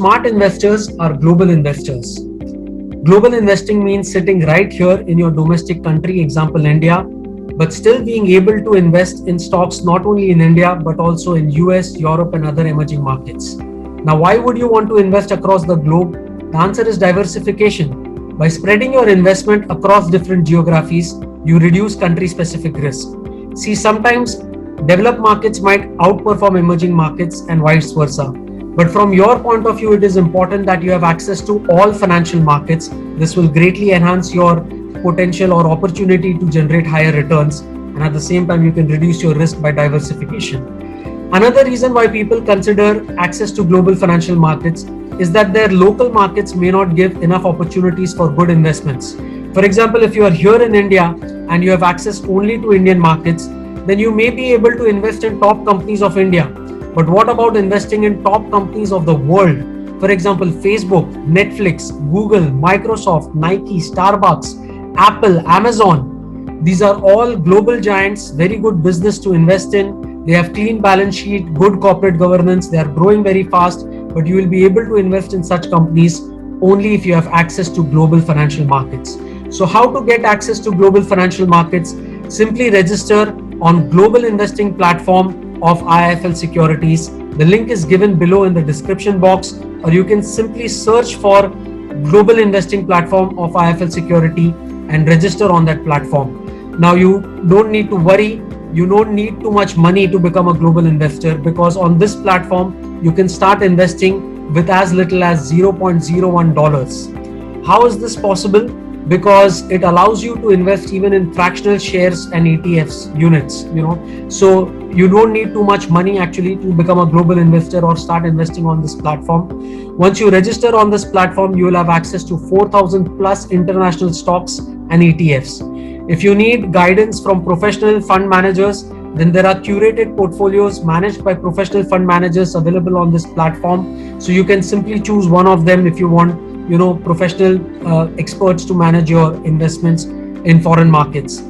smart investors are global investors. Global investing means sitting right here in your domestic country, example India, but still being able to invest in stocks not only in India but also in US, Europe, and other emerging markets. Now, why would you want to invest across the globe? The answer is diversification. By spreading your investment across different geographies, you reduce country specific risk. See, sometimes developed markets might outperform emerging markets and vice versa. But from your point of view, it is important that you have access to all financial markets. This will greatly enhance your potential or opportunity to generate higher returns. And at the same time, you can reduce your risk by diversification. Another reason why people consider access to global financial markets is that their local markets may not give enough opportunities for good investments. For example, if you are here in India and you have access only to Indian markets, then you may be able to invest in top companies of India. But what about investing in top companies of the world? For example, Facebook, Netflix, Google, Microsoft, Nike, Starbucks, Apple, Amazon. These are all global giants, very good business to invest in. They have clean balance sheet, good corporate governance. They are growing very fast, but you will be able to invest in such companies only if you have access to global financial markets. So how to get access to global financial markets? Simply register on global investing platform of IIFL Securities. The link is given below in the description box, or you can simply search for global investing platform of IIFL Security and register on that platform. Now you don't need to worry. You don't need too much money to become a global investor, because on this platform, you can start investing with as little as $0.01. How is this possible? Because it allows you to invest even in fractional shares and ETFs units, so you don't need too much money actually to become a global investor or start investing on this platform. Once you register on this platform, you will have access to 4,000 plus international stocks and ETFs. If you need guidance from professional fund managers, then there are curated portfolios managed by professional fund managers available on this platform. So you can simply choose one of them if you want professional experts to manage your investments in foreign markets.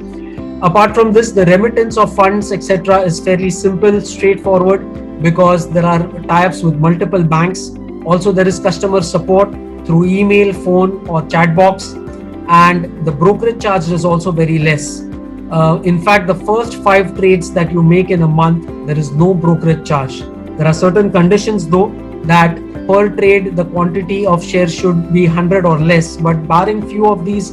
Apart from this, the remittance of funds, etc., is fairly simple, straightforward, because there are tie-ups with multiple banks. Also, there is customer support through email, phone, or chat box, and the brokerage charge is also very less. In fact, the first 5 trades that you make in a month, there is no brokerage charge. There are certain conditions though, that per trade the quantity of shares should be 100 or less, but barring few of these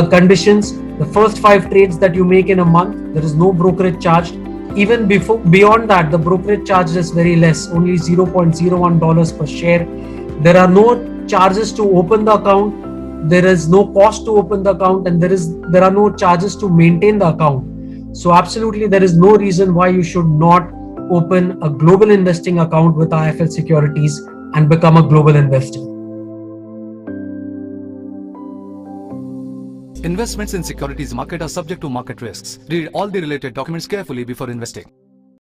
conditions, the first 5 trades that you make in a month, there is no brokerage charge. Even beyond that, the brokerage charge is very less, only $0.01 per share. There are no charges to open the account, there is no cost to open the account, and there are no charges to maintain the account. So absolutely there is no reason why you should not open a global investing account with IIFL Securities and become a global investor. Investments in securities market are subject to market risks. Read all the related documents carefully before investing.